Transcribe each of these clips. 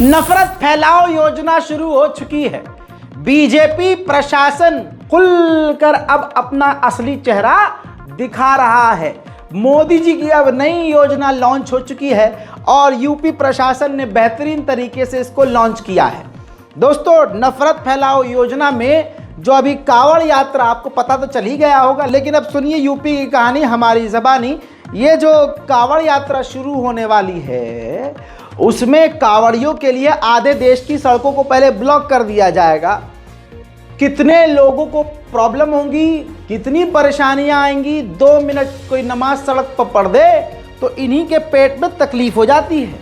नफरत फैलाओ योजना शुरू हो चुकी है। बीजेपी प्रशासन खुलकर अब अपना असली चेहरा दिखा रहा है। मोदी जी की अब नई योजना लॉन्च हो चुकी है और यूपी प्रशासन ने बेहतरीन तरीके से इसको लॉन्च किया है। दोस्तों, नफरत फैलाओ योजना में जो अभी कांवड़ यात्रा, आपको पता तो चल ही गया होगा, लेकिन अब सुनिए यूपी की कहानी हमारी ज़बानी। ये जो कांवड़ यात्रा शुरू होने वाली है उसमें कांवड़ियों के लिए आधे देश की सड़कों को पहले ब्लॉक कर दिया जाएगा। कितने लोगों को प्रॉब्लम होगी, कितनी परेशानियां आएंगी। 2 मिनट कोई नमाज सड़क पर पढ़ दे तो इन्हीं के पेट में तकलीफ हो जाती है।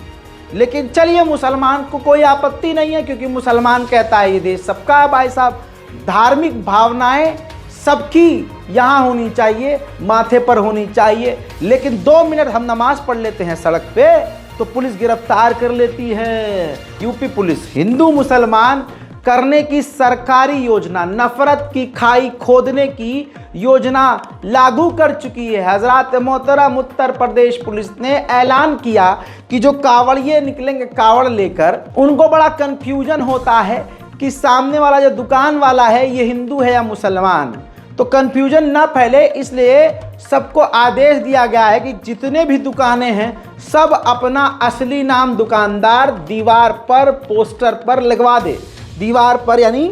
लेकिन चलिए, मुसलमान को कोई आपत्ति नहीं है, क्योंकि मुसलमान कहता है ये देश सबका है भाई साहब। धार्मिक भावनाएं सबकी यहाँ होनी चाहिए, माथे पर होनी चाहिए। लेकिन 2 मिनट हम नमाज पढ़ लेते हैं सड़क पे तो पुलिस गिरफ्तार कर लेती है। यूपी पुलिस हिंदू मुसलमान करने की सरकारी योजना, नफरत की खाई खोदने की योजना लागू कर चुकी है। हजरत मोहतरम उत्तर प्रदेश पुलिस ने ऐलान किया कि जो कांवड़िए निकलेंगे कांवड़ लेकर, उनको बड़ा कंफ्यूजन होता है कि सामने वाला जो दुकान वाला है ये हिंदू है या मुसलमान। तो कंफ्यूजन ना फैले, इसलिए सबको आदेश दिया गया है कि जितने भी दुकानें हैं सब अपना असली नाम दुकानदार दीवार पर, पोस्टर पर लगवा दे। दीवार पर यानी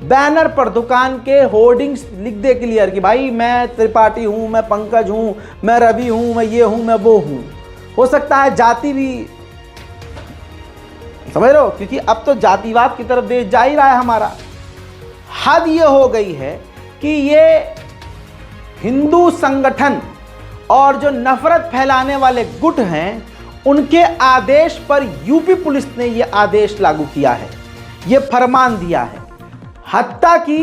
बैनर पर दुकान के होर्डिंग्स लिख दे क्लियर कि भाई मैं त्रिपाठी हूँ, मैं पंकज हूँ, मैं रवि हूँ, मैं ये हूँ, मैं वो हूँ। हो सकता है जाति भी, समझ रहे हो, क्योंकि अब तो जातिवाद की तरफ देश जा ही रहा है हमारा। हद ये हो गई है कि ये हिंदू संगठन और जो नफरत फैलाने वाले गुट हैं उनके आदेश पर यूपी पुलिस ने ये आदेश लागू किया है, ये फरमान दिया है। हत्या की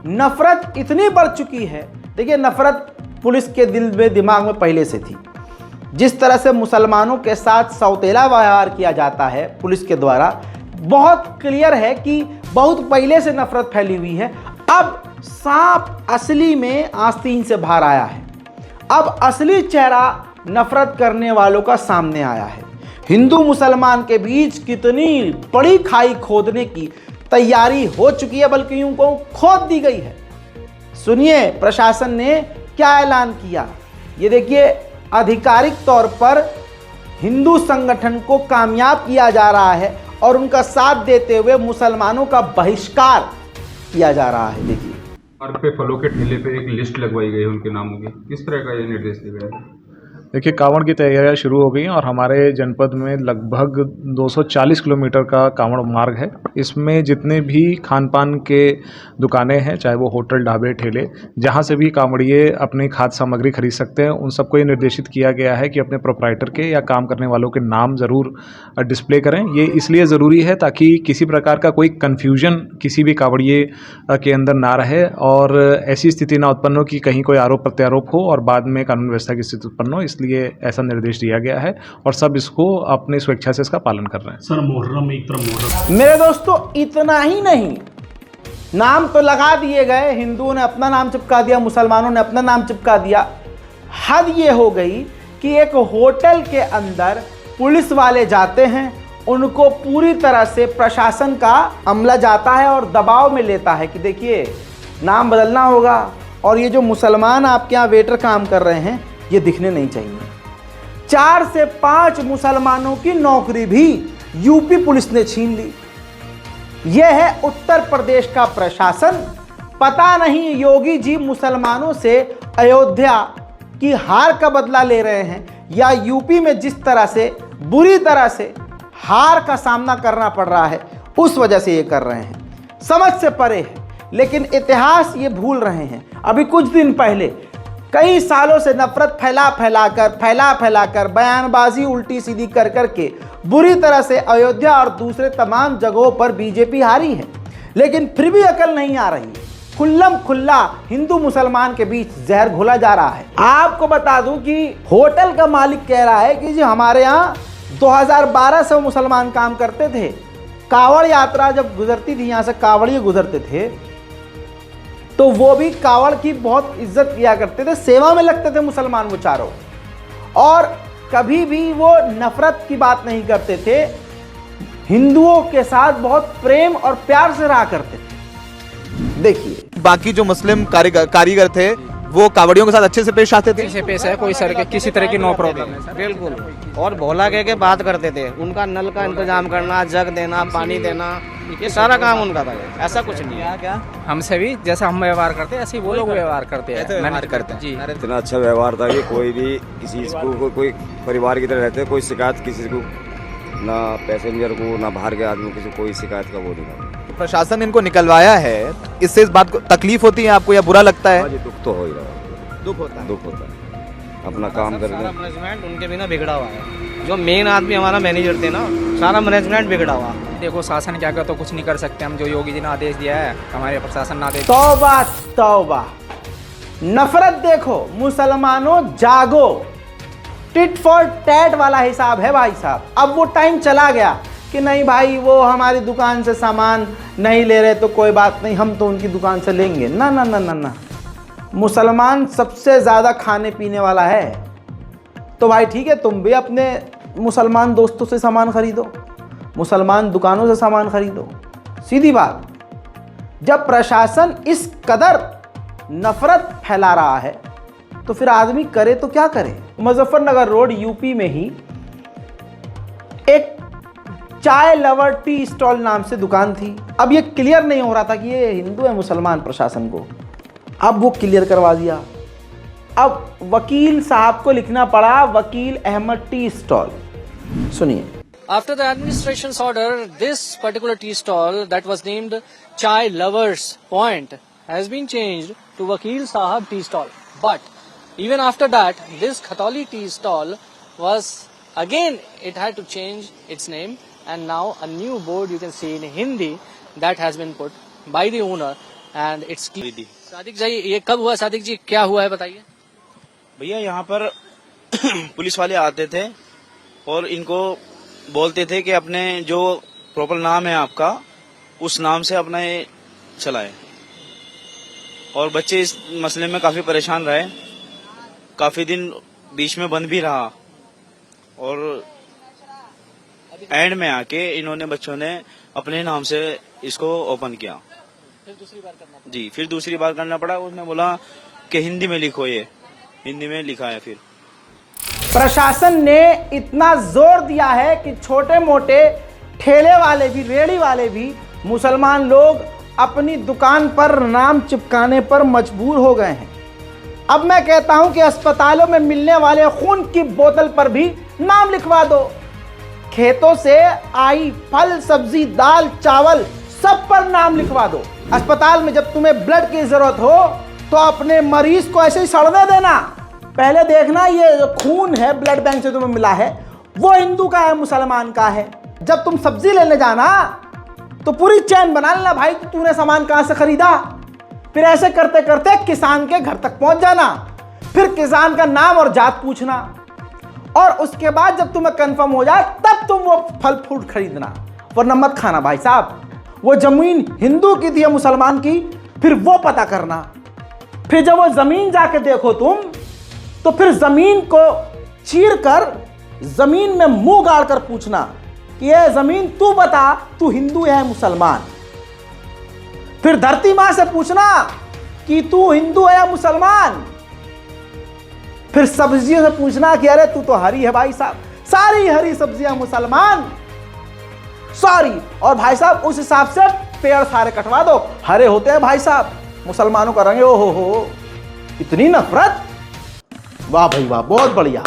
नफरत इतनी बढ़ चुकी है। देखिए, नफरत पुलिस के दिल में, दिमाग में पहले से थी। जिस तरह से मुसलमानों के साथ सौतेला व्यवहार किया जाता है पुलिस के द्वारा, बहुत क्लियर है कि बहुत पहले से नफरत फैली हुई है। अब सांप असली में आस्तीन से बाहर आया है। अब असली चेहरा नफरत करने वालों का सामने आया है। हिंदू मुसलमान के बीच कितनी बड़ी खाई खोदने की तैयारी हो चुकी है, बल्कि उनको खोद दी गई है। सुनिए प्रशासन ने क्या ऐलान किया। ये देखिए, आधिकारिक तौर पर हिंदू संगठन को कामयाब किया जा रहा है और उनका साथ देते हुए मुसलमानों का बहिष्कार किया जा रहा है। देखिए, और पे फलों के ठेले पे एक लिस्ट लगवाई गई है उनके नामों की। किस तरह का ये निर्देश दिया गया है? देखिए, कांवड़ की तैयारियां शुरू हो गई हैं और हमारे जनपद में लगभग 240 किलोमीटर का कांवड़ मार्ग है। इसमें जितने भी खान पान के दुकानें हैं, चाहे वो होटल, ढाबे, ठेले, जहां से भी कांवड़िए अपनी खाद्य सामग्री खरीद सकते हैं, उन सबको ये निर्देशित किया गया है कि अपने प्रोप्राइटर के या काम करने वालों के नाम ज़रूर डिस्प्ले करें। ये इसलिए ज़रूरी है ताकि किसी प्रकार का कोई कन्फ्यूजन किसी भी कांवड़िए के अंदर ना रहे और ऐसी स्थिति ना उत्पन्न हो कि कहीं कोई आरोप प्रत्यारोप हो और बाद में कानून व्यवस्था की स्थिति उत्पन्न हो। इसलिए ऐसा निर्देश दिया गया है और सब इसको अपनी स्वेच्छा से इसका पालन कर रहे हैं। सर, मुहर्रम एक तरफ मुहर्रम। मेरे दोस्तों, इतना ही नहीं, नाम तो लगा दिए गए। हिंदुओं ने अपना नाम चिपका दिया, मुसलमानों ने अपना नाम चिपका दिया। हद ये हो गई कि एक होटल के अंदर पुलिस वाले जाते हैं, उनको पूरी तरह से प्रशासन का अमला जाता है और दबाव में लेता है कि देखिए नाम बदलना होगा और ये जो मुसलमान आपके यहाँ वेटर काम कर रहे हैं ये दिखने नहीं चाहिए। 4 से 5 मुसलमानों की नौकरी भी यूपी पुलिस ने छीन ली। यह है उत्तर प्रदेश का प्रशासन। पता नहीं योगी जी मुसलमानों से अयोध्या की हार का बदला ले रहे हैं या यूपी में जिस तरह से बुरी तरह से हार का सामना करना पड़ रहा है उस वजह से ये कर रहे हैं। समझ से परे है, लेकिन इतिहास ये भूल रहे हैं। अभी कुछ दिन पहले कई सालों से नफरत फैला कर बयानबाजी उल्टी सीधी कर करके बुरी तरह से अयोध्या और दूसरे तमाम जगहों पर बीजेपी हारी है, लेकिन फिर भी अकल नहीं आ रही है। खुल्लम खुल्ला हिंदू मुसलमान के बीच जहर घोला जा रहा है। आपको बता दूं कि होटल का मालिक कह रहा है कि जी हमारे यहाँ 2012 से मुसलमान काम करते थे। कांवड़ यात्रा जब गुजरती थी, यहाँ से कांवड़िए गुजरते थे, तो वो भी कांवड़ की बहुत इज्जत किया करते थे, सेवा में लगते थे मुसलमान वो चारों, और कभी भी वो नफरत की बात नहीं करते थे। हिंदुओं के साथ बहुत प्रेम और प्यार से रहा करते थे। देखिए, बाकी जो मुस्लिम कारीगर थे वो कावड़ियों के साथ अच्छे से पेश आते थे। से पेश है, कोई सर के किसी तरह की नो प्रॉब्लम है। बिल्कुल, और भोला कह के बात करते थे। उनका नल का इंतजाम करना, जग देना, पानी देना, ये सारा काम उनका था। ऐसा कुछ नहीं है। क्या हमसे भी जैसा हम व्यवहार करते हैं ऐसे ही वो लोग व्यवहार करते हैं। व्यवहार करते हैं जी। इतना अच्छा व्यवहार था कि कोई भी किसी को कोई परिवार की तरह रहते, कोई शिकायत किसी को, ना पैसेंजर को ना बाहर के आदमी को, कोई शिकायत का वो नहीं। प्रशासन इनको निकलवाया है, इससे इस बात को तकलीफ होती है आपको या बुरा लगता है? दुख तो हो ही रहा, दुख होता है। दुख होता है। अपना काम सारा करना। मैनेजमेंट उनके बिना बिगड़ा हुआ है। जो मेन आदमी हमारा मैनेजर थे ना, सारा मैनेजमेंट बिगड़ा हुआ। देखो शासन क्या कर तो कुछ नहीं कर सकते हम, जो योगी जी ने आदेश दिया है हमारे प्रशासन ने आदेश। तौबा तौबा, नफरत देखो। मुसलमानों जागो, टिट फॉर टैट वाला हिसाब है भाई साहब। अब वो टाइम चला गया कि नहीं भाई वो हमारी दुकान से सामान नहीं ले रहे तो कोई बात नहीं, हम तो उनकी दुकान से लेंगे। ना ना ना ना ना, मुसलमान सबसे ज़्यादा खाने पीने वाला है। तो भाई ठीक है, तुम भी अपने मुसलमान दोस्तों से सामान खरीदो, मुसलमान दुकानों से सामान खरीदो, सीधी बात। जब प्रशासन इस कदर नफरत फैला रहा है तो फिर आदमी करे तो क्या करे। मुजफ्फरनगर रोड यूपी में ही एक चाय लवर टी स्टॉल नाम से दुकान थी। अब ये क्लियर नहीं हो रहा था कि ये हिंदू है मुसलमान प्रशासन को, अब वो क्लियर करवा दिया। अब वकील साहब को लिखना पड़ा वकील अहमद टी स्टॉल। सुनिए। After the administration's order, this particular tea stall that was named Chai Lovers Point has been changed to Vakil Sahab Tea Stall. But even after that, this Khatoli tea stall was again, it had to change its name, and now a new board you can see in Hindi that has been put by the owner and it's clear. Sadiq ji, ये कब हुआ? सादिक जी क्या हुआ है बताइए। भैया यहाँ पर पुलिस वाले आते थे और इनको बोलते थे कि अपने जो प्रॉपर नाम है आपका उस नाम से अपना ये चलाए, और बच्चे इस मसले में काफी परेशान रहे। काफी दिन बीच में बंद भी रहा और एंड में आके इन्होंने बच्चों ने अपने नाम से इसको ओपन किया। फिर दूसरी बार करना पड़ा। जी, फिर दूसरी बार करना पड़ा। उसने बोला कि हिंदी में लिखो, ये हिंदी में लिखा है। फिर प्रशासन ने इतना जोर दिया है कि छोटे मोटे ठेले वाले भी, रेड़ी वाले भी मुसलमान लोग अपनी दुकान पर नाम चिपकाने पर मजबूर हो गए हैं। अब मैं कहता हूं कि अस्पतालों में मिलने वाले खून की बोतल पर भी नाम लिखवा दो। खेतों से आई फल, सब्जी, दाल, चावल सब पर नाम लिखवा दो। अस्पताल में जब तुम्हें ब्लड की जरूरत हो तो अपने मरीज को ऐसे ही सड़ने देना। पहले देखना ये जो खून है ब्लड बैंक से तुम्हें मिला है वो हिंदू का है मुसलमान का है। जब तुम सब्जी लेने जाना तो पूरी चैन बना लेना भाई कि तूने सामान कहां से खरीदा। फिर ऐसे करते करते किसान के घर तक पहुंच जाना, फिर किसान का नाम और जात पूछना, और उसके बाद जब तुम्हें कंफर्म हो जाए तब तुम वो फल फ्रूट खरीदना, वरना मत खाना भाई साहब। वो जमीन हिंदू की थी या मुसलमान की, फिर वो पता करना। फिर जब वो जमीन जाके देखो तुम, तो फिर जमीन को चीर कर जमीन में मुंह गाड़ कर पूछना कि ये जमीन तू बता, तू हिंदू है मुसलमान। फिर धरती मां से पूछना कि तू हिंदू है या मुसलमान। फिर सब्जियों से पूछना कि अरे तू तो हरी है भाई साहब, सारी हरी सब्जियां मुसलमान, सॉरी। और भाई साहब उस हिसाब से पेड़ सारे कटवा दो, हरे होते हैं भाई साहब, मुसलमानों का रंग। ओ हो, इतनी नफरत, वाह भाई वाह, बहुत बढ़िया।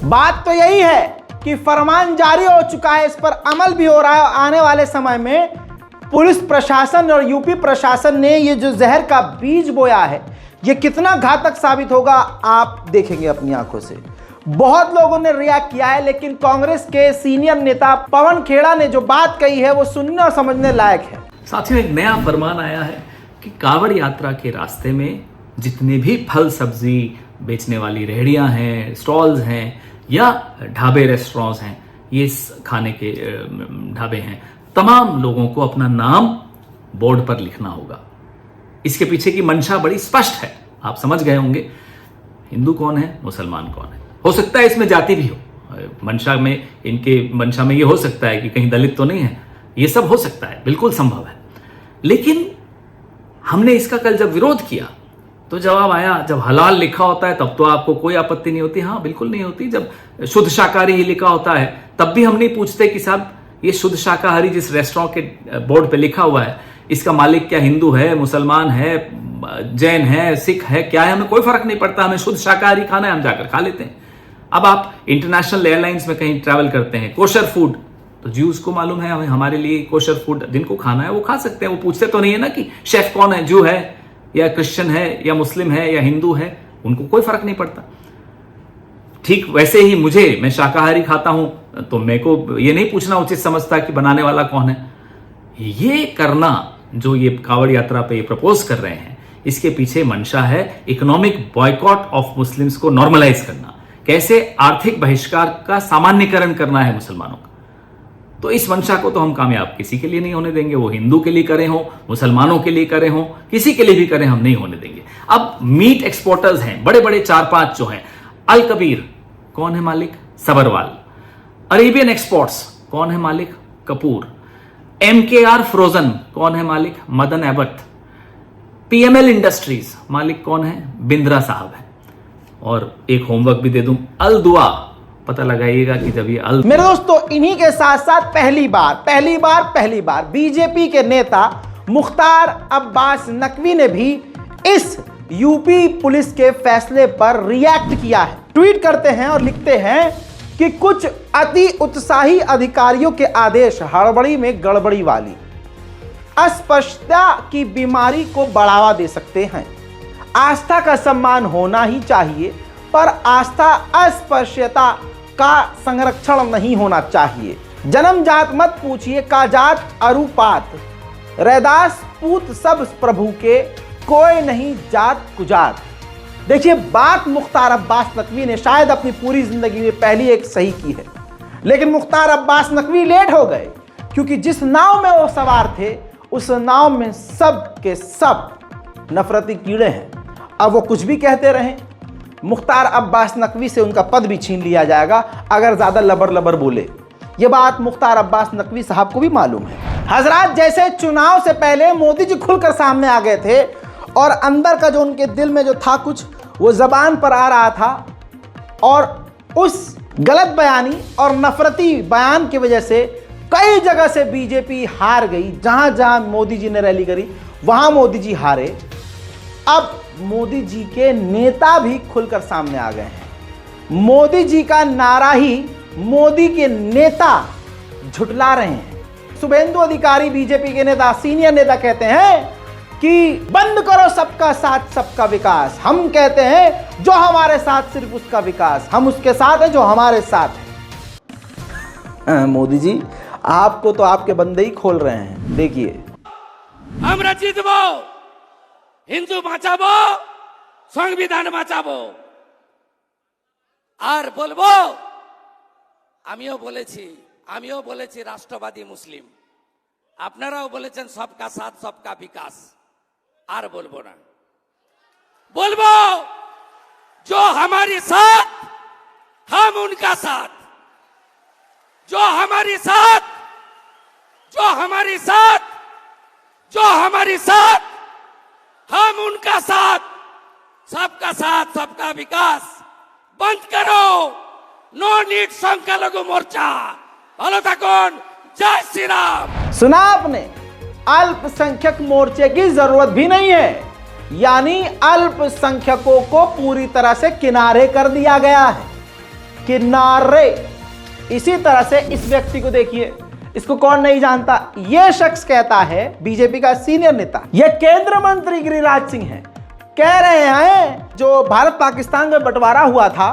बात तो यही है कि फरमान जारी हो चुका है, इस पर अमल भी हो रहा है। आने वाले समय में पुलिस प्रशासन और यूपी प्रशासन ने ये जो जहर का बीज बोया है, ये कितना घातक साबित होगा आप देखेंगे अपनी आंखों से। बहुत लोगों ने रिएक्ट किया है, लेकिन कांग्रेस के सीनियर नेता पवन खेड़ा ने जो बात कही है वो सुनने और समझने लायक है। साथियों, एक नया फरमान आया है कि कांवड़ यात्रा के रास्ते में जितने भी फल सब्जी बेचने वाली रेहड़ियां हैं, स्टॉल्स हैं या ढाबे रेस्टोरेंट्स हैं, ये खाने के ढाबे हैं, तमाम लोगों को अपना नाम बोर्ड पर लिखना होगा। इसके पीछे की मंशा बड़ी स्पष्ट है, आप समझ गए होंगे। हिंदू कौन है, मुसलमान कौन है। हो सकता है इसमें जाति भी हो, मंशा में ये हो सकता है कि कहीं दलित तो नहीं है, ये सब हो सकता है, बिल्कुल संभव है। लेकिन हमने इसका कल जब विरोध किया तो जवाब आया, जब हलाल लिखा होता है तब तो आपको कोई आपत्ति नहीं होती। हाँ, बिल्कुल नहीं होती। जब शुद्ध शाकाहारी ही लिखा होता है तब भी हम नहीं पूछते कि साहब ये शुद्ध शाकाहारी जिस रेस्टोरेंट के बोर्ड पे लिखा हुआ है, इसका मालिक क्या हिंदू है, मुसलमान है, जैन है, सिख है, क्या है, हमें कोई फर्क नहीं पड़ता, हमें शुद्ध शाकाहारी खाना है, हम जाकर खा लेते हैं। अब आप इंटरनेशनल एयरलाइंस में कहीं ट्रैवल करते हैं, कोशर फूड, तो ज्यूज को मालूम है, हमारे लिए कोशर फूड जिनको खाना है वो खा सकते हैं। वो पूछते तो नहीं है ना कि शेफ कौन है, जू है या क्रिश्चियन है या मुस्लिम है या हिंदू है, उनको कोई फर्क नहीं पड़ता। ठीक वैसे ही मैं शाकाहारी खाता हूं तो मेरे को ये नहीं पूछना उचित समझता कि बनाने वाला कौन है। ये करना जो ये कावड़ यात्रा पे ये प्रपोज कर रहे हैं, इसके पीछे मंशा है इकोनॉमिक बॉयकॉट ऑफ मुस्लिम्स को नॉर्मलाइज करना, कैसे आर्थिक बहिष्कार का सामान्यकरण करना है मुसलमानों का। तो इस मंशा को तो हम कामयाब किसी के लिए नहीं होने देंगे, वो हिंदू के लिए करें हो, मुसलमानों के लिए करें हो, किसी के लिए भी करें, हम नहीं होने देंगे। अब मीट एक्सपोर्टर्स हैं बड़े बड़े 4-5 जो हैं, अल कबीर कौन है मालिक, सबरवाल। अरेबियन एक्सपोर्ट्स कौन है मालिक, कपूर। MKR फ्रोजन कौन है मालिक, मदन एबट। PML इंडस्ट्रीज मालिक कौन है, बिंद्रा साहब है। और एक होमवर्क भी दे दूं, अल दुआ पता लगाइएगा कि जब ये मेरे दोस्तों, इन्हीं के साथ साथ पहली बार बीजेपी के नेता मुख्तार अब्बास नकवी ने भी इस यूपी पुलिस के फैसले पर रिएक्ट किया है। ट्वीट करते हैं और लिखते हैं कि कुछ अति उत्साही अधिकारियों के आदेश हड़बड़ी में गड़बड़ी वाली अस्पष्टता की बीमारी को बढ़ावा दे सकते हैं। आस्था का सम्मान होना ही चाहिए, पर आस्था अस्पृश्यता का संरक्षण नहीं होना चाहिए। जन्म जात मत पूछिए, का जात अरुपात, रैदास पूत सब प्रभु के, कोई नहीं जात कुजात। देखिए, बात मुख्तार अब्बास नकवी ने शायद अपनी पूरी जिंदगी में पहली एक सही की है, लेकिन मुख्तार अब्बास नकवी लेट हो गए, क्योंकि जिस नाव में वो सवार थे उस नाव में सब के सब नफरती कीड़े हैं। अब वो कुछ भी कहते रहें, मुख्तार अब्बास नकवी से उनका पद भी छीन लिया जाएगा अगर ज़्यादा लबर लबर बोले। ये बात मुख्तार अब्बास नकवी साहब को भी मालूम है। हजरात, जैसे चुनाव से पहले मोदी जी खुलकर सामने आ गए थे और अंदर का जो उनके दिल में जो था कुछ वो ज़बान पर आ रहा था, और उस गलत बयानी और नफरती बयान की वजह से कई जगह से बीजेपी हार गई। जहां जहां मोदी जी ने रैली करी वहां मोदी जी हारे। अब मोदी जी के नेता भी खुलकर सामने आ गए हैं। मोदी जी का नारा ही मोदी के नेता झुठला रहे हैं। शुभेंदु अधिकारी बीजेपी के नेता, सीनियर नेता कहते हैं कि बंद करो सबका साथ सबका विकास। हम कहते हैं जो हमारे साथ सिर्फ उसका विकास, हम उसके साथ हैं जो हमारे साथ है। मोदी जी, आपको तो आपके बंदे ही खोल रहे हैं। देखिए, আমরা জিতব, হিন্দু বাঁচাবো, সংবিধান বাঁচাবো। আর বলবো, আমিও বলেছি রাষ্ট্রবাদী মুসলিম, আপনারাও বলেছেন সবকা সাথ সবকা বিকাশ। আর বলবো না, বলবো जो हमारे साथ हम उनका साथ, जो हमारे साथ हम उनका साथ, सबका साथ सबका विकास। बंद करो नो नीड संख्यालघु मोर्चा। ভালো থাকুন, जय श्री राम। सुना आपने, अल्पसंख्यक मोर्चे की जरूरत भी नहीं है, यानी अल्पसंख्यकों को पूरी तरह से किनारे कर दिया गया है। किनारे। इसी तरह से इस व्यक्ति को देखिए, इसको कौन नहीं जानता, यह शख्स कहता है, बीजेपी का सीनियर नेता, यह केंद्र मंत्री गिरिराज सिंह है, कह रहे हैं जो भारत पाकिस्तान में बंटवारा हुआ था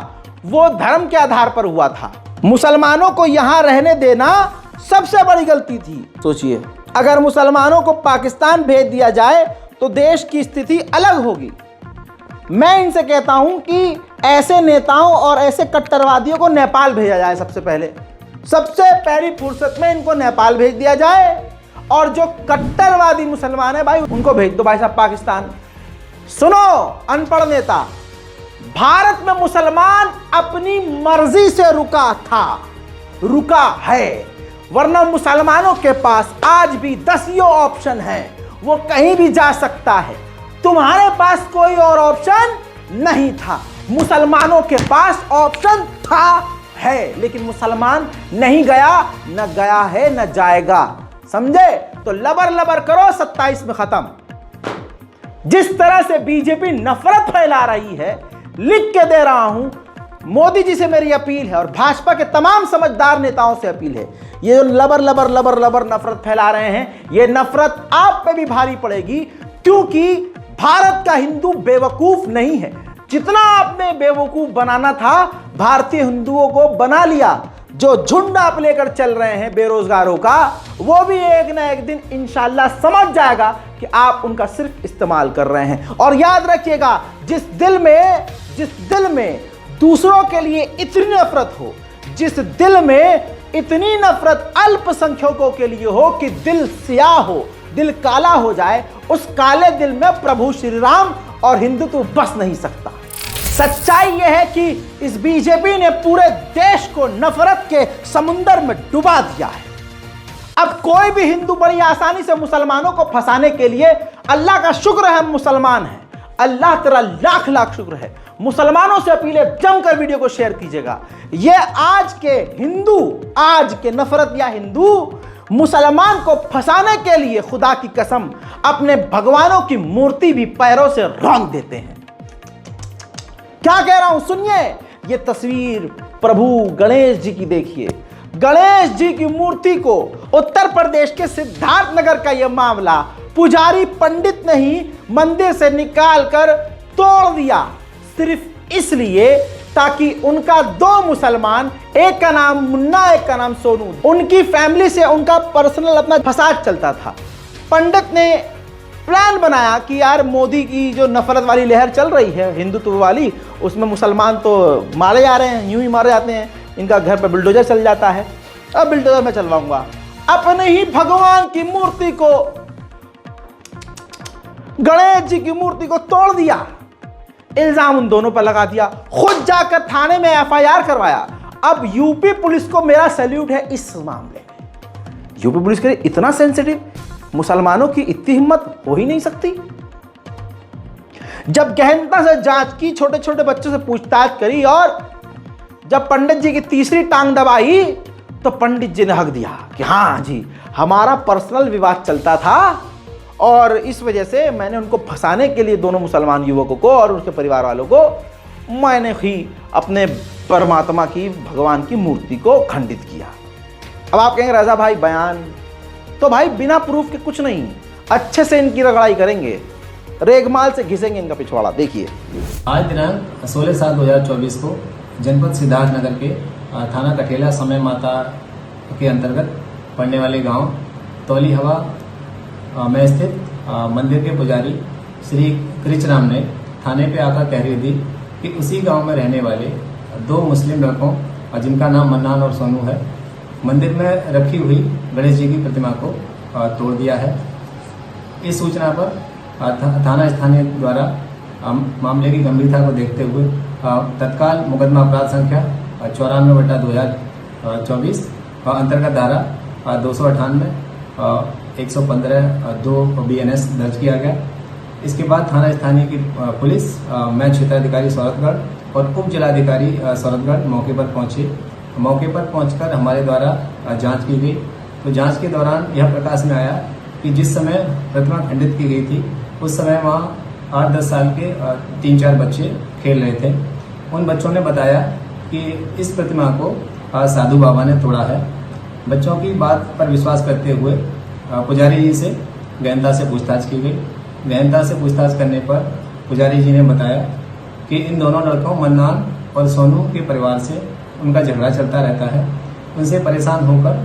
वो धर्म के आधार पर हुआ था। मुसलमानों को यहां रहने देना सबसे बड़ी गलती थी। सोचिए, अगर मुसलमानों को पाकिस्तान भेज दिया जाए तो देश की स्थिति अलग होगी। मैं इनसे कहता हूं कि ऐसे नेताओं और ऐसे कट्टरवादियों को नेपाल भेजा जाए। सबसे पहली फुर्सत में इनको नेपाल भेज दिया जाए, और जो कट्टरवादी मुसलमान है भाई उनको भेज दो भाई साहब पाकिस्तान। सुनो अनपढ़ नेता, भारत में मुसलमान अपनी मर्जी से रुका है, वरना मुसलमानों के पास आज भी दसियों ऑप्शन हैं, वो कहीं भी जा सकता है। तुम्हारे पास कोई और ऑप्शन नहीं था, मुसलमानों के पास ऑप्शन है, लेकिन मुसलमान नहीं गया, न गया है न जाएगा। समझे? तो लबर लबर करो, 27 में खत्म। जिस तरह से बीजेपी नफरत फैला रही है, लिख के दे रहा हूं, मोदी जी से मेरी अपील है और भाजपा के तमाम समझदार नेताओं से अपील है, ये जो लबर लबर लबर लबर नफरत फैला रहे हैं, ये नफरत आप पे भी भारी पड़ेगी, क्योंकि भारत का हिंदू बेवकूफ नहीं है। जितना आपने बेवकूफ बनाना था, भारतीय हिंदुओं को बना लिया। जो झुंड आप लेकर चल रहे हैं बेरोजगारों का, वो भी एक ना एक दिन इंशाल्लाह समझ जाएगा कि आप उनका सिर्फ इस्तेमाल कर रहे हैं। और याद रखिएगा, जिस दिल में दूसरों के लिए इतनी नफरत हो, जिस दिल में इतनी नफरत अल्पसंख्यकों के लिए हो कि दिल स्याह हो, दिल काला हो जाए, उस काले दिल में प्रभु श्री राम और हिंदुत्व बस नहीं सकता। सच्चाई यह है कि इस बीजेपी ने पूरे देश को नफरत के समुंदर में डुबा दिया है। अब कोई भी हिंदू बड़ी आसानी से मुसलमानों को फंसाने के लिए, अल्लाह का शुक्र है हम मुसलमान हैं, अल्लाह तेरा लाख लाख शुक्र है। मुसलमानों से अपील है, जमकर वीडियो को शेयर कीजिएगा। ये आज के नफरत या हिंदू मुसलमान को फंसाने के लिए खुदा की कसम अपने भगवानों की मूर्ति भी पैरों से रौंद देते हैं। क्या कह रहा हूं सुनिए, ये तस्वीर प्रभु गणेश जी की देखिए। गणेश जी की मूर्ति को उत्तर प्रदेश के सिद्धार्थनगर का यह मामला, पुजारी पंडित ने ही मंदिर से निकालकर तोड़ दिया, सिर्फ इसलिए ताकि उनका दो मुसलमान, एक का नाम मुन्ना एक का नाम सोनू, उनकी फैमिली से उनका पर्सनल अपना फसाद चलता था। पंडित ने प्लान बनाया कि यार मोदी की जो नफरत वाली लहर चल रही है हिंदुत्व वाली, उसमें मुसलमान तो मारे जा रहे हैं, यूं ही मारे जाते हैं, इनका घर पर बुलडोजर चल जाता है, अब बुलडोजर मैं चलवाऊंगा। अपने ही भगवान की मूर्ति को, गणेश जी की मूर्ति को तोड़ दिया, इल्जाम उन दोनों पर लगा दिया, खुद जाकर थाने में एफआईआर करवाया। अब यूपी पुलिस को मेरा सैल्यूट है इस मामले में। यूपी पुलिस के लिए इतना सेंसिटिव, मुसलमानों की इतनी हिम्मत हो ही नहीं सकती। जब गहनता से जांच की, छोटे छोटे बच्चों से पूछताछ करी, और जब पंडित जी की तीसरी टांग दबाई, तो पंडित जी ने हक दिया कि हाँ जी, हमारा पर्सनल विवाद चलता था और इस वजह से मैंने उनको फंसाने के लिए दोनों मुसलमान युवकों को और उनके परिवार वालों को, मैंने ही अपने परमात्मा की, भगवान की मूर्ति को खंडित किया। अब आप कहेंगे रजा भाई बयान, तो भाई बिना प्रूफ के कुछ नहीं, अच्छे से इनकी रगड़ाई करेंगे, रेगमाल से घिसेंगे इनका पिछवाड़ा। देखिए, आज दिनांक 16/7/2024 को जनपद सिद्धार्थनगर के थाना कठेला समय माता के अंतर्गत पड़ने वाले गांव तौली हवा में स्थित मंदिर के पुजारी श्री कृचराम ने थाने पे आकर तहरीर दी कि उसी गांव में रहने वाले दो मुस्लिम लड़कों, जिनका नाम मन्नान और सोनू है, मंदिर में रखी हुई गणेश जी की प्रतिमा को तोड़ दिया है। इस सूचना पर थाना स्थानीय द्वारा मामले की गंभीरता को देखते हुए तत्काल मुकदमा अपराध संख्या 94/2024 अंतर्गत धारा 298 115 2 BNS दर्ज किया गया। इसके बाद थाना स्थानीय की पुलिस, मैं क्षेत्राधिकारी सौरभगढ़ और उप जिलाधिकारी सौरभगढ़ मौके पर पहुंचे। मौके पर पहुंचकर हमारे द्वारा जांच की गई। तो जांच के दौरान यह प्रकाश में आया कि जिस समय प्रतिमा खंडित की गई थी, उस समय वहाँ 8-10 साल के 3-4 बच्चे खेल रहे थे। उन बच्चों ने बताया कि इस प्रतिमा को साधु बाबा ने तोड़ा है। बच्चों की बात पर विश्वास करते हुए पुजारी जी से गहनता से पूछताछ की गई। गहनता से पूछताछ करने पर पुजारी जी ने बताया कि इन दोनों लड़कों मन्नान और सोनू के परिवार से उनका झगड़ा चलता रहता है। उनसे परेशान होकर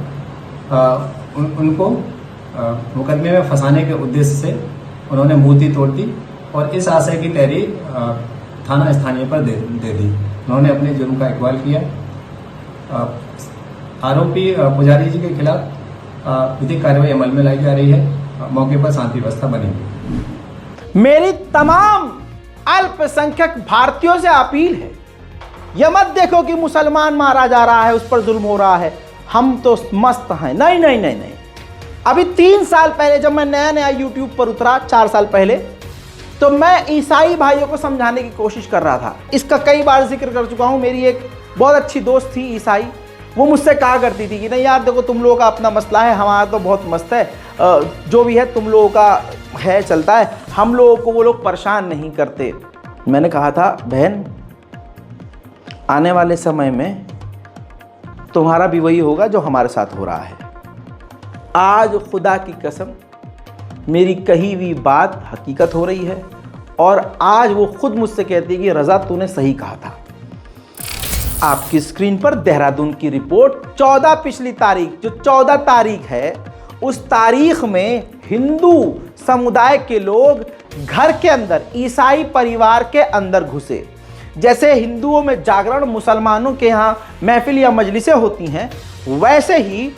उनको मुकदमे में फंसाने के उद्देश्य से उन्होंने मूर्ति तोड़ दी और इस आशय की तहरीर थाना स्थानीय पर दे दी। उन्होंने अपने जुर्म का इकबाल किया। आरोपी पुजारी जी के खिलाफ विधिक कार्रवाई अमल में लाई जा रही है। मौके पर शांति व्यवस्था बनेगी। मेरी तमाम अल्पसंख्यक भारतीयों से अपील है, यह मत देखो कि मुसलमान मारा जा रहा है, उस पर जुल्म हो रहा है, हम तो मस्त हैं। नहीं नहीं नहीं नहीं। अभी 3 साल पहले जब मैं नया नया यूट्यूब पर उतरा, 4 साल पहले, तो मैं ईसाई भाइयों को समझाने की कोशिश कर रहा था। इसका कई बार जिक्र कर चुका हूं। मेरी एक बहुत अच्छी दोस्त थी ईसाई, वो मुझसे कहा करती थी कि नहीं यार देखो, तुम लोगों का अपना मसला है, हमारा तो बहुत मस्त है, जो भी है तुम लोगों का है, चलता है, हम लोगों को वो लोग परेशान नहीं करते। मैंने कहा था बहन, आने वाले समय में तुम्हारा भी वही होगा जो हमारे साथ हो रहा है। आज खुदा की कसम मेरी कही हुई बात हकीकत हो रही है, और आज वो खुद मुझसे कहती है कि रज़ा तूने सही कहा था। आपकी स्क्रीन पर देहरादून की रिपोर्ट 14 पिछली तारीख, जो 14 तारीख है, उस तारीख में हिंदू समुदाय के लोग घर के अंदर ईसाई परिवार के अंदर घुसे। जैसे हिंदुओं में जागरण, मुसलमानों के यहाँ महफिल या मजलिसें होती हैं, वैसे ही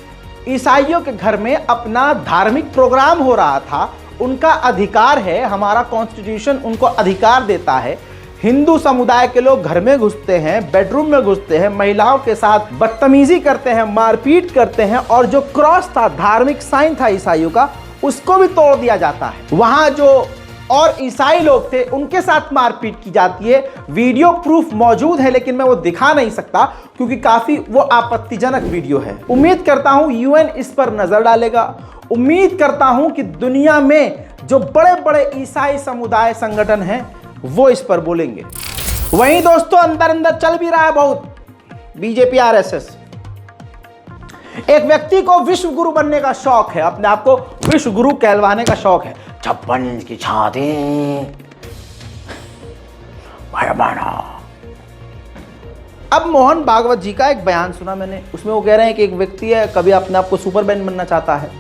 ईसाइयों के घर में अपना धार्मिक प्रोग्राम हो रहा था। उनका अधिकार है, हमारा कॉन्स्टिट्यूशन उनको अधिकार देता है। हिंदू समुदाय के लोग घर में घुसते हैं, बेडरूम में घुसते हैं, महिलाओं के साथ बदतमीजी करते हैं, मारपीट करते हैं, और जो क्रॉस था, धार्मिक साइन था ईसाइयों का, उसको भी तोड़ दिया जाता है। वहां जो और ईसाई लोग थे उनके साथ मारपीट की जाती है। वीडियो प्रूफ मौजूद है, लेकिन मैं वो दिखा नहीं सकता क्योंकि काफी वो आपत्तिजनक वीडियो है। उम्मीद करता हूं यूएन इस पर नजर डालेगा। उम्मीद करता हूं कि दुनिया में जो बड़े बड़े ईसाई समुदाय संगठन हैं वो इस पर बोलेंगे। वहीं दोस्तों अंदर अंदर चल भी रहा है बहुत बीजेपी आरएसएस। एक व्यक्ति को विश्व गुरु बनने का शौक है, अपने आप को विश्व गुरु कहलवाने का शौक है। 56 इंच की छाती, अब मोहन भागवत जी का एक बयान सुना मैंने, उसमें वो कह रहे हैं कि एक व्यक्ति है, कभी अपने आप को सुपरमैन बनना चाहता है,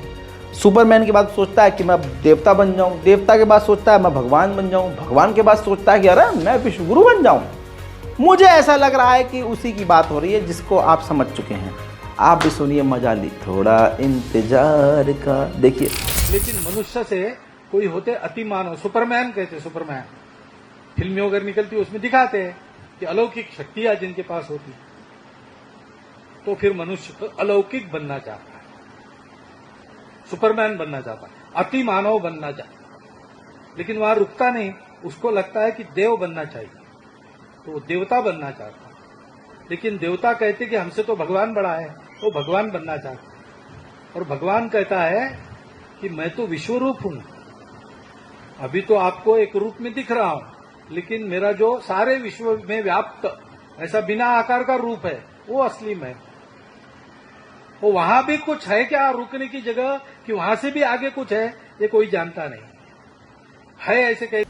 सुपरमैन के बाद सोचता है कि मैं देवता बन जाऊं, देवता के बाद सोचता है मैं भगवान बन जाऊं, भगवान के बाद सोचता है कि अरे मैं विश्व गुरु बन जाऊं। मुझे ऐसा लग रहा है कि उसी की बात हो रही है जिसको आप समझ चुके हैं। आप भी सुनिए, मजा ली थोड़ा इंतजार का, देखिए। लेकिन मनुष्य से कोई होते अति मानव, सुपरमैन कहते, सुपरमैन फिल्में अगर निकलती उसमें दिखाते हैं कि अलौकिक शक्तियां जिनके पास होती, तो फिर मनुष्य तो अलौकिक बनना चाहता है, सुपरमैन बनना चाहता है, अति मानव बनना चाहता है। लेकिन वहां रुकता नहीं, उसको लगता है कि देव बनना चाहिए, तो वो देवता बनना चाहता है। लेकिन देवता कहते कि हमसे तो भगवान बड़ा है, वो भगवान बनना चाहता है। और भगवान कहता है कि मैं तो विश्वरूप हूं, अभी तो आपको एक रूप में दिख रहा हूं, लेकिन मेरा जो सारे विश्व में व्याप्त ऐसा बिना आकार का रूप है वो असली में। वो वहां भी कुछ है क्या रुकने की जगह, कि वहां से भी आगे कुछ है, ये कोई जानता नहीं है। ऐसे कई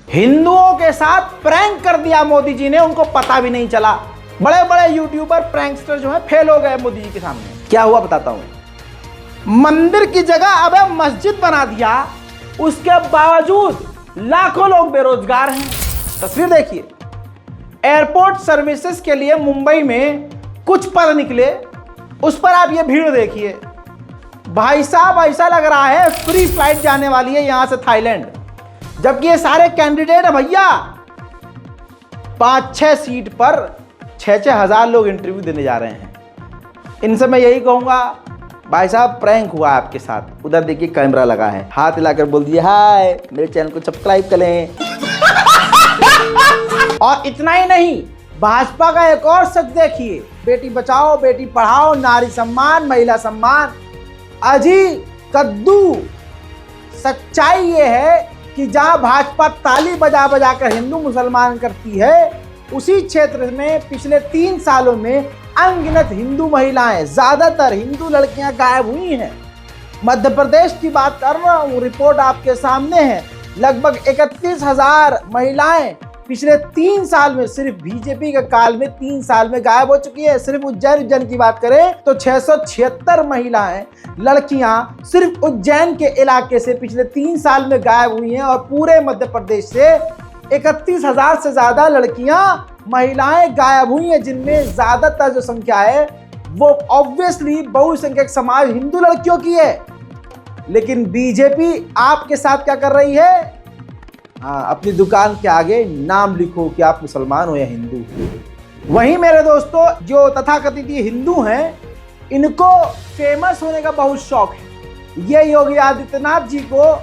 हिंदुओं के साथ प्रैंक कर दिया मोदी जी ने, उनको पता भी नहीं चला। बड़े बड़े यूट्यूबर, प्रैंकस्टर जो है फेल हो गए मोदी जी के सामने। क्या हुआ बताता हूं। मंदिर की जगह अब मस्जिद बना दिया, उसके बावजूद लाखों लोग बेरोजगार हैं। तस्वीर देखिए, एयरपोर्ट सर्विसेज के लिए मुंबई में कुछ पद निकले, उस पर आप ये भीड़ देखिए। भाई साहब ऐसा लग रहा है फ्री फ्लाइट जाने वाली है यहां से थाईलैंड, जबकि ये सारे कैंडिडेट है भैया। 5-6 सीट पर 6-6 हजार लोग इंटरव्यू देने जा रहे हैं। इनसे मैं यही कहूंगा, भाई साहब प्रैंक हुआ आपके साथ। उधर देखिए कैमरा लगा है, हाथ हिलाकर बोल दिए हाय, मेरे चैनल को सब्सक्राइब करें। और इतना ही नहीं, भाजपा का एक और सच देखिए, बेटी बचाओ बेटी पढ़ाओ, नारी सम्मान, महिला सम्मान। अजी कद्दू सच्चाई ये है कि जहां भाजपा ताली बजा बजा कर हिंदू मुसलमान करती है, उसी क्षेत्र में पिछले 3 सालों में अनगिनत हिंदू महिलाएं, ज्यादातर हिंदू लड़कियां गायब हुई हैं। मध्य प्रदेश की बात कर रहा हूं, रिपोर्ट आपके सामने है। लगभग 31,000 महिलाएं पिछले 3 साल में, सिर्फ बीजेपी के काल में 3 साल में गायब हो चुकी है। सिर्फ उज्जैन की बात करें तो 676 महिलाएं, लड़कियां सिर्फ उज्जैन के इलाके से पिछले 3 साल में गायब हुई हैं। और पूरे मध्य प्रदेश से 31,000 से ज्यादा लड़कियां, महिलाएं गायब हुई हैं, जिनमें ज्यादातर जो संख्या है वो ऑब्वियसली बहुसंख्यक समाज हिंदू लड़कियों की है। लेकिन बीजेपी आपके साथ क्या कर रही है? हाँ, अपनी दुकान के आगे नाम लिखो कि आप मुसलमान हो या हिंदू हो। वहीं मेरे दोस्तों, जो तथाकथित हिंदू हैं, इनको फेमस होने का बहुत शौक है। ये योगी आदित्यनाथ जी को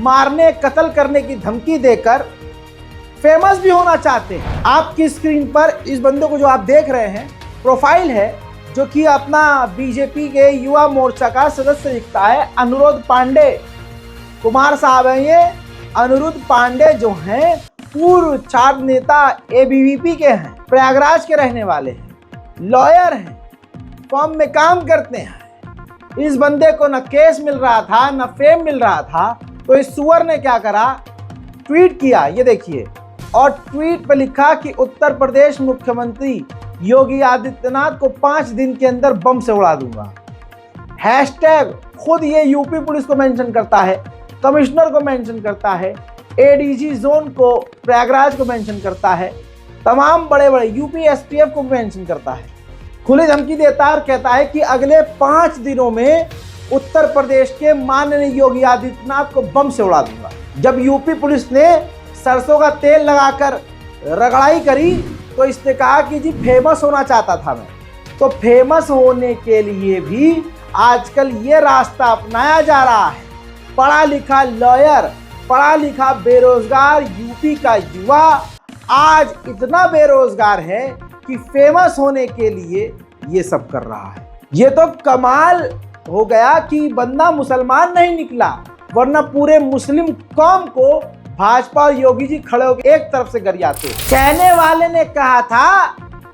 मारने कत्ल करने की धमकी देकर फेमस भी होना चाहते हैं। आपकी स्क्रीन पर इस बंदे को जो आप देख रहे हैं, प्रोफाइल है, जो कि अपना बीजेपी के युवा मोर्चा का सदस्य लिखता है, अनुरुद्ध पांडे कुमार साहब हैं। ये अनुरुद्ध पांडे जो हैं, पूर्व छात्र नेता एबीवीपी के हैं, प्रयागराज के रहने वाले हैं, लॉयर हैं, फॉर्म में काम करते हैं। इस बंदे को न केस मिल रहा था, न फेम मिल रहा था, तो इस सुअर ने क्या करा, ट्वीट किया, ये देखिए, और ट्वीट पे लिखा कि उत्तर प्रदेश मुख्यमंत्री योगी आदित्यनाथ को 5 दिन के अंदर बम से उड़ा दूंगा। हैशटैग खुद ये यूपी पुलिस को मेंशन करता है, कमिश्नर को मेंशन करता है, एडीजी जोन को, प्रयागराज को मेंशन करता है, तमाम बड़े बड़े यूपी एसटीएफ को मेंशन करता है। खुली धमकी देता है और कहता है कि अगले 5 दिनों में उत्तर प्रदेश के माननीय योगी आदित्यनाथ को बम से उड़ा दूंगा। जब यूपी पुलिस ने सरसों का तेल लगाकर रगड़ाई करी तो इसने कहा कि जी फेमस होना चाहता था मैं। तो फेमस होने के लिए भी आजकल ये रास्ता अपनाया जा रहा है। पढ़ा लिखा लॉयर, पढ़ा लिखा बेरोजगार यूपी का युवा आज इतना बेरोजगार है कि फेमस होने के लिए ये सब कर रहा है। ये तो कमाल हो गया कि बंदा मुसलमान नहीं निकला, वरना पूरे मुस्लिम कौम को भाजपा और योगी जी खड़े होकर एक तरफ से गरियाते। कहने वाले ने कहा था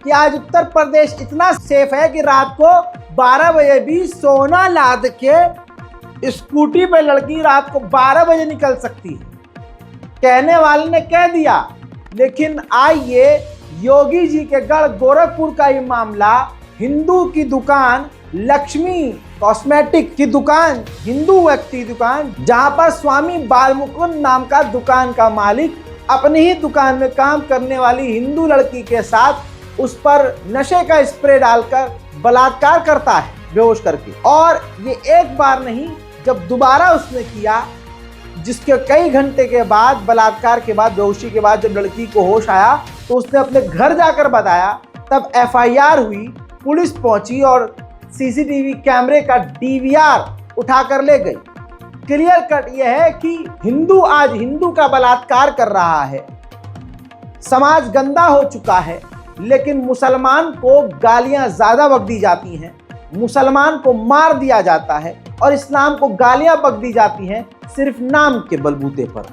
कि आज उत्तर प्रदेश इतना सेफ है कि रात को 12 बजे भी सोना लाद के स्कूटी पे लड़की रात को 12 बजे निकल सकती है। कहने वाले ने कह दिया, लेकिन आइए योगी जी के गढ़ गोरखपुर का ये मामला, हिंदू की दुकान लक्ष्मी कॉस्मेटिक की दुकान, हिंदू व्यक्ति दुकान, जहां पर स्वामी बालमुकुंद नाम का दुकान का मालिक अपनी ही दुकान में काम करने वाली हिंदू लड़की के साथ उस पर नशे का स्प्रे डालकर बलात्कार करता है बेहोश करके। और ये एक बार नहीं, जब दोबारा उसने किया, जिसके कई घंटे के बाद, बलात्कार के बाद, बेहोशी के बाद जब लड़की को होश आया तो उसने अपने घर जाकर बताया। तब एफआईआर हुई, पुलिस पहुंची और सीसीटीवी कैमरे का डीवीआर उठाकर ले गई। क्लियर कट यह है कि हिंदू आज हिंदू का बलात्कार कर रहा है, समाज गंदा हो चुका है, लेकिन मुसलमान को गालियां ज्यादा बक दी जाती हैं, मुसलमान को मार दिया जाता है और इस्लाम को गालियां बक दी जाती हैं सिर्फ नाम के बलबूते पर।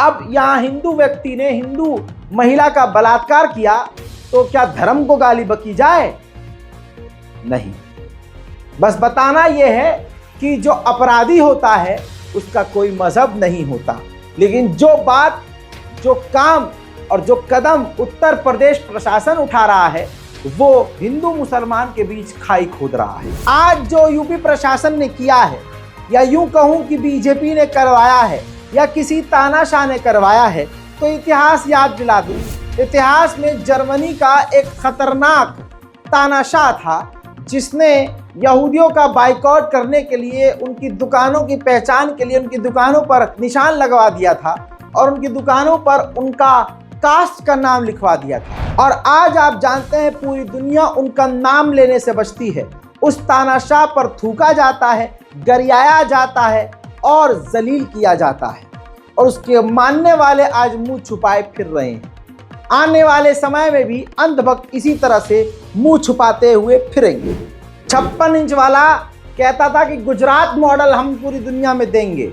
अब यहाँ हिंदू व्यक्ति ने हिंदू महिला का बलात्कार किया तो क्या धर्म को गाली बकी जाए? नहीं। बस बताना यह है कि जो अपराधी होता है उसका कोई मजहब नहीं होता, लेकिन जो बात, जो काम और जो कदम उत्तर प्रदेश प्रशासन उठा रहा है वो हिंदू मुसलमान के बीच खाई खोद रहा है। आज जो यूपी प्रशासन ने किया है, या यूं कहूं कि बीजेपी ने करवाया है या किसी तानाशाह ने करवाया है, तो इतिहास याद दिला दूं। इतिहास में जर्मनी का एक खतरनाक तानाशाह था जिसने यहूदियों का बाइकआउट करने के लिए, उनकी दुकानों की पहचान के लिए उनकी दुकानों पर निशान लगवा दिया था और उनकी दुकानों पर उनका कास्ट का नाम लिखवा दिया था। और आज आप जानते हैं पूरी दुनिया उनका नाम लेने से बचती है। उस तानाशाह पर थूका जाता है, गरियाया जाता है और जलील किया जाता है, और उसके मानने वाले आज मुंह छुपाए फिर रहे हैं। आने वाले समय में भी अंधभक्त इसी तरह से मुंह छुपाते हुए फिरेंगे। 56 इंच वाला कहता था कि गुजरात मॉडल हम पूरी दुनिया में देंगे।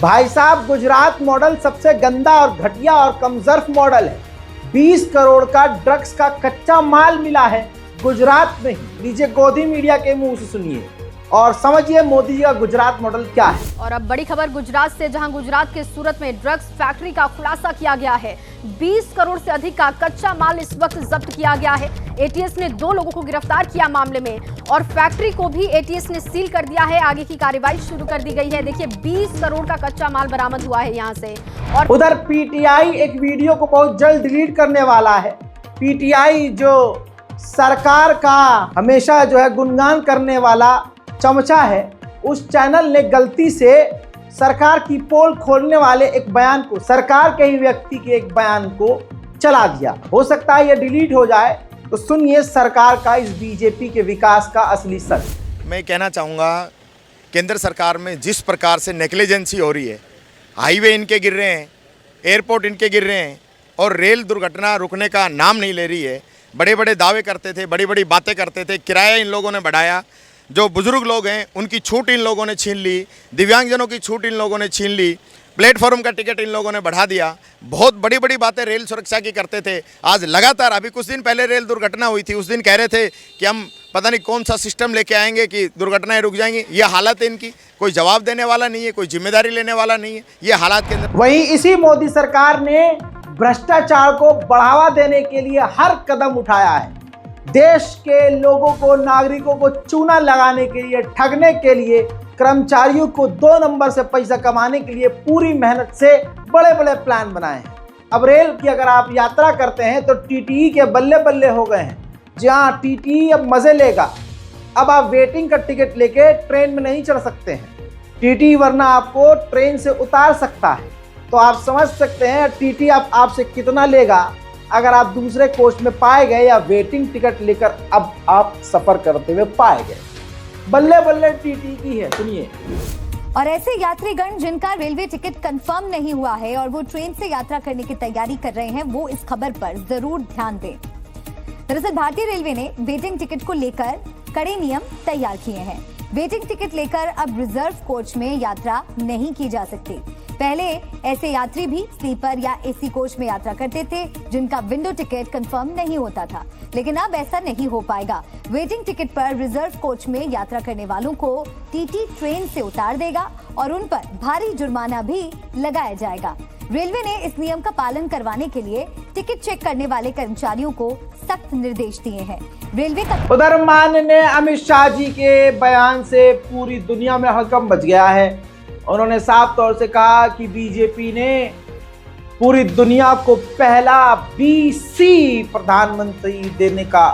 भाई साहब, गुजरात मॉडल सबसे गंदा और घटिया और कमजोर मॉडल है। 20 करोड़ का ड्रग्स का कच्चा माल मिला है गुजरात में ही। लीजिए गोदी मीडिया के मुंह से सुनिए और समझिए मोदी जी का गुजरात मॉडल क्या है। और अब बड़ी खबर गुजरात से, जहां गुजरात के सूरत में ड्रग्स फैक्ट्री का खुलासा किया गया है। 20 करोड़ से अधिक का कच्चा माल इस वक्त जब्त किया गया है। एटीएस ने 2 लोगों को गिरफ्तार किया मामले में, और फैक्ट्री को भी एटीएस ने सील कर दिया है। आगे की कार्रवाई शुरू कर दी गई है। देखिए 20 करोड़ का कच्चा माल बरामद हुआ है यहाँ से। और उधर पीटीआई एक वीडियो को बहुत जल्द डिलीट करने वाला है। पीटीआई जो सरकार का हमेशा जो है गुणगान करने वाला चमचा है, उस चैनल ने गलती से सरकार की पोल खोलने वाले एक बयान को, सरकार के ही व्यक्ति के एक बयान को चला दिया। हो सकता है ये डिलीट हो जाए। तो सुनिए सरकार का इस बीजेपी के विकास का असली सच। मैं कहना चाहूँगा केंद्र सरकार में जिस प्रकार से नेग्लिजेंसी हो रही है, हाईवे इनके गिर रहे हैं, एयरपोर्ट इनके गिर रहे हैं और रेल दुर्घटना रुकने का नाम नहीं ले रही है। बड़े बड़े दावे करते थे, बड़ी बड़ी बातें करते थे, किराया इन लोगों ने बढ़ाया, जो बुजुर्ग लोग हैं उनकी छूट इन लोगों ने छीन ली, दिव्यांगजनों की छूट इन लोगों ने छीन ली, प्लेटफॉर्म का टिकट इन लोगों ने बढ़ा दिया। बहुत बड़ी बड़ी बातें रेल सुरक्षा की करते थे। आज लगातार, अभी कुछ दिन पहले रेल दुर्घटना हुई थी, उस दिन कह रहे थे कि हम पता नहीं कौन सा सिस्टम लेके आएंगे कि दुर्घटनाएं रुक जाएंगी। ये हालत है इनकी, कोई जवाब देने वाला नहीं है, कोई जिम्मेदारी लेने वाला नहीं है। ये हालात के अंदर वहीं इसी मोदी सरकार ने भ्रष्टाचार को बढ़ावा देने के लिए हर कदम उठाया है। देश के लोगों को, नागरिकों को चूना लगाने के लिए, ठगने के लिए, कर्मचारियों को 2 नंबर से पैसा कमाने के लिए पूरी मेहनत से बड़े बड़े प्लान बनाए हैं। अब रेल की अगर आप यात्रा करते हैं तो टीटीई के बल्ले बल्ले हो गए हैं। जहां टीटीई अब मजे लेगा, अब आप वेटिंग का टिकट लेके ट्रेन में नहीं चढ़ सकते हैं। टीटीई वरना आपको ट्रेन से उतार सकता है। तो आप समझ सकते हैं टीटीई आपसे कितना लेगा अगर आप दूसरे कोच में पाए गए या वेटिंग टिकट लेकर अब आप सफर करते हुए पाए गए। बल्ले बल्ले टीटी की है, सुनिए। और ऐसे यात्रीगण जिनका रेलवे टिकट कंफर्म नहीं हुआ है और वो ट्रेन से यात्रा करने की तैयारी कर रहे हैं, वो इस खबर पर जरूर ध्यान दें। दरअसल भारतीय रेलवे ने वेटिंग टिकट को लेकर कड़े नियम तैयार किए हैं। वेटिंग टिकट लेकर अब रिजर्व कोच में यात्रा नहीं की जा सकती। पहले ऐसे यात्री भी स्लीपर या एसी कोच में यात्रा करते थे जिनका विंडो टिकट कंफर्म नहीं होता था, लेकिन अब ऐसा नहीं हो पाएगा। वेटिंग टिकट पर रिजर्व कोच में यात्रा करने वालों को टीटी ट्रेन से उतार देगा और उन पर भारी जुर्माना भी लगाया जाएगा। रेलवे ने इस नियम का पालन करवाने के लिए टिकट चेक करने वाले कर्मचारियों को सख्त निर्देश दिए हैं। रेलवे का उधर माननीय अमित शाह जी के बयान से पूरी दुनिया में हड़कंप मच गया है। उन्होंने साफ तौर से कहा कि बीजेपी ने पूरी दुनिया को पहला बीसी प्रधानमंत्री देने का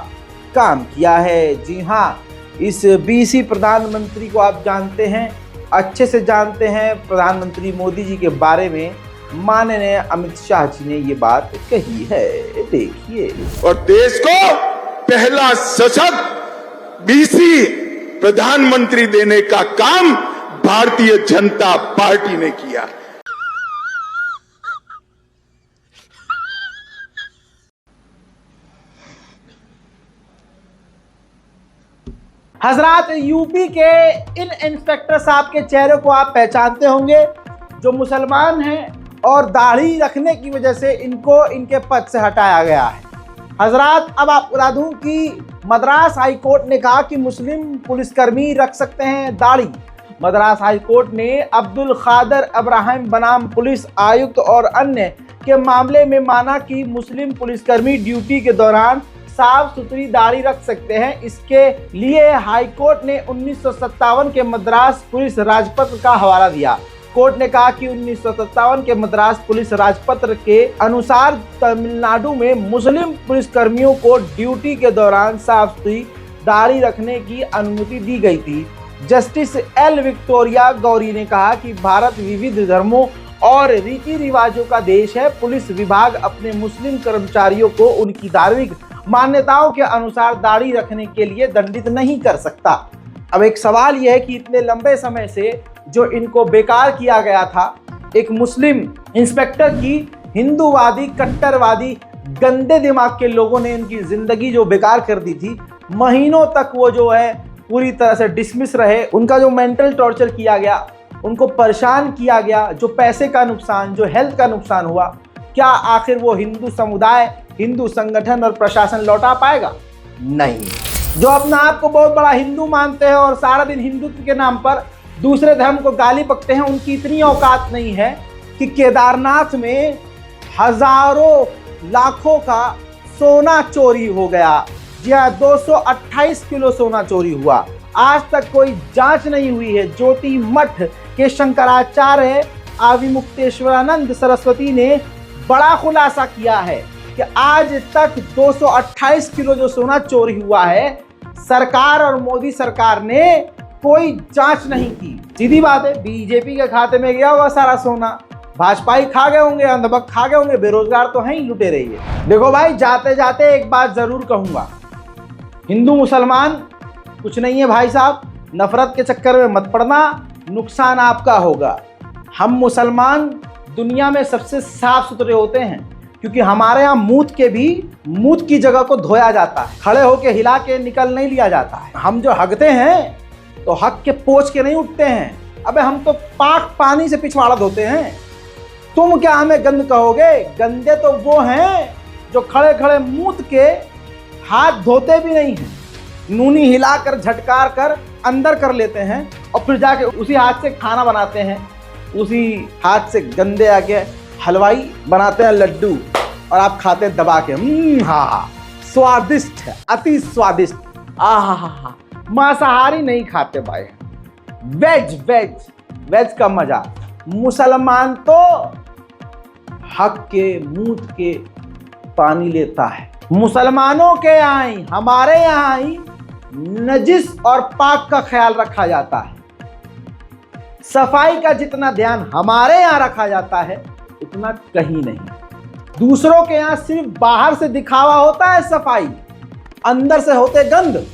काम किया है। जी हाँ, इस बीसी प्रधानमंत्री को आप जानते हैं, अच्छे से जानते हैं। प्रधानमंत्री मोदी जी के बारे में माननीय अमित शाह जी ने ये बात कही है, देखिए। और देश को पहला सशक्त बीसी प्रधानमंत्री देने का काम भारतीय जनता पार्टी ने किया। हजरात, यूपी के इन इंस्पेक्टर साहब के चेहरे को आप पहचानते होंगे, जो मुसलमान हैं और दाढ़ी रखने की वजह से इनको इनके पद से हटाया गया है। हजरात, अब आप बता दूं कि मद्रास हाई कोर्ट ने कहा कि मुस्लिम पुलिसकर्मी रख सकते हैं दाढ़ी। मद्रास हाई कोर्ट ने अब्दुल खादर अब्राहिम बनाम पुलिस आयुक्त और अन्य के मामले में माना कि मुस्लिम पुलिसकर्मी ड्यूटी के दौरान साफ सुथरी दाढ़ी रख सकते हैं। इसके लिए हाई कोर्ट ने 1957 के मद्रास पुलिस राजपत्र का हवाला दिया। कोर्ट ने कहा कि 1957 के मद्रास पुलिस राजपत्र के अनुसार तमिलनाडु में मुस्लिम पुलिसकर्मियों को ड्यूटी के दौरान साफ सुथरी दाढ़ी रखने की अनुमति दी गई थी। जस्टिस एल विक्टोरिया गौरी ने कहा कि भारत विविध धर्मों और रीति रिवाजों का देश है। पुलिस विभाग अपने मुस्लिम कर्मचारियों को उनकी धार्मिक मान्यताओं के अनुसार दाढ़ी रखने के लिए दंडित नहीं कर सकता। अब एक सवाल यह है कि इतने लंबे समय से जो इनको बेकार किया गया था, एक मुस्लिम इंस्पेक्टर की हिंदूवादी, कट्टरवादी, गंदे दिमाग के लोगों ने इनकी जिंदगी जो बेकार कर दी थी। महीनों तक वो जो है पूरी तरह से डिसमिस रहे। उनका जो मेंटल टॉर्चर किया गया, उनको परेशान किया गया, जो पैसे का नुकसान, जो हेल्थ का नुकसान हुआ, क्या आखिर वो हिंदू समुदाय, हिंदू संगठन और प्रशासन लौटा पाएगा? नहीं। जो अपना आप को बहुत बड़ा हिंदू मानते हैं और सारा दिन हिंदुत्व के नाम पर दूसरे धर्म को गाली बकते हैं, उनकी इतनी औकात नहीं है कि केदारनाथ में हजारों लाखों का सोना चोरी हो गया। जी हाँ, 228 किलो सोना चोरी हुआ। आज तक कोई जांच नहीं हुई है। ज्योति मठ के शंकराचार्य आविमुक्तेश्वरानंद सरस्वती ने बड़ा खुलासा किया है कि आज तक 228 किलो जो सोना चोरी हुआ है, सरकार और मोदी सरकार ने कोई जांच नहीं की। सीधी बात है, बीजेपी के खाते में गया होगा सारा सोना, भाजपाई खा गए होंगे, अंधभक्त खा गए होंगे, बेरोजगार तो हैं ही, लुटे रही है। देखो भाई, जाते जाते एक बात जरूर कहूंगा, हिंदू मुसलमान कुछ नहीं है भाई साहब, नफरत के चक्कर में मत पड़ना, नुकसान आपका होगा। हम मुसलमान दुनिया में सबसे साफ सुथरे होते हैं, क्योंकि हमारे यहाँ मूत की जगह को धोया जाता है, खड़े होके हिला के निकल नहीं लिया जाता है। हम जो हगते हैं तो हक के पोंछ के नहीं उठते हैं। अबे हम तो पाक पानी से पिछवाड़ा धोते हैं, तुम क्या हमें गंद कहोगे? गंदे तो वो हैं जो खड़े खड़े मूत के हाथ धोते भी नहीं हैं, नूनी हिलाकर झटकार कर अंदर कर लेते हैं और फिर जाके उसी हाथ से खाना बनाते हैं, उसी हाथ से गंदे आके हलवाई बनाते हैं लड्डू और आप खाते हैं दबा के। हाँ, स्वादिष्ट है, अति स्वादिष्ट। आहा, मांसाहारी नहीं खाते भाई, वेज का मजा। मुसलमान तो हक के मूत के पानी लेता है। मुसलमानों के यहाँ ही, हमारे यहाँ ही नजिस और पाक का ख्याल रखा जाता है। सफाई का जितना ध्यान हमारे यहाँ रखा जाता है उतना कहीं नहीं। दूसरों के यहाँ सिर्फ बाहर से दिखावा होता है सफाई, अंदर से होते गंद।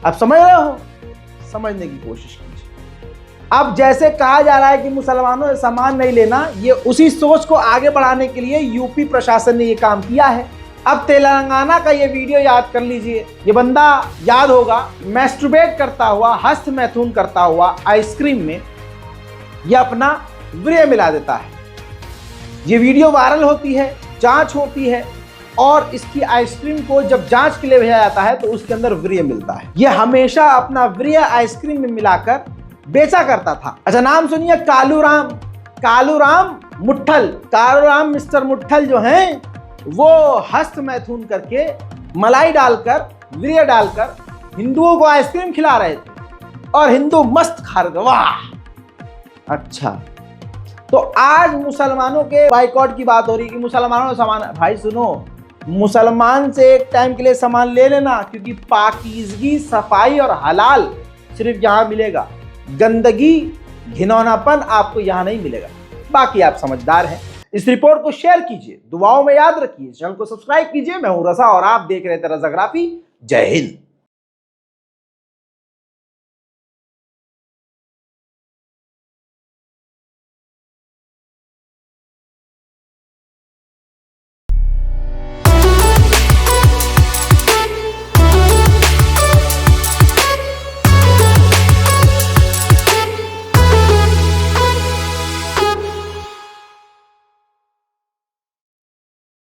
आप समझ रहे हो? समझने की कोशिश कीजिए। अब जैसे कहा जा रहा है कि मुसलमानों से सामान नहीं लेना, ये उसी सोच को आगे बढ़ाने के लिए यूपी प्रशासन ने ये काम किया है। अब तेलंगाना का ये वीडियो याद कर लीजिए, ये बंदा याद होगा मैस्टरबेट करता हुआ, हस्त मैथुन करता हुआ आइसक्रीम में ये अपना वीर्य मिला देता है। ये वीडियो वायरल होती है, जांच होती है और इसकी आइसक्रीम को जब जांच के लिए भेजा जाता है तो उसके अंदर वीर्य मिलता है। ये हमेशा अपना वीर्य आइसक्रीम में मिलाकर बेचा करता था। अच्छा, नाम सुनिए, कालूराम मुट्ठल। कालूराम मिस्टर मुट्ठल जो हैं वो हस्त मैथुन करके मलाई डालकर, वीर्य डालकर हिंदुओं को आइसक्रीम खिला रहे थे और हिंदू मस्त खा रहे थे। वाह! अच्छा, तो आज मुसलमानों के बाइकआउट की बात हो रही है कि मुसलमानों का सामान। भाई सुनो, मुसलमान से एक टाइम के लिए सामान ले लेना, क्योंकि पाकीज़गी, सफाई और हलाल सिर्फ यहाँ मिलेगा। गंदगी, घिनौनापन आपको यहाँ नहीं मिलेगा। बाकी आप समझदार हैं। इस रिपोर्ट को शेयर कीजिए, दुआओं में याद रखिए, चैनल को सब्सक्राइब कीजिए। मैं हूं रजा और आप देख रहे थे रजाग्राफी। जय हिंद।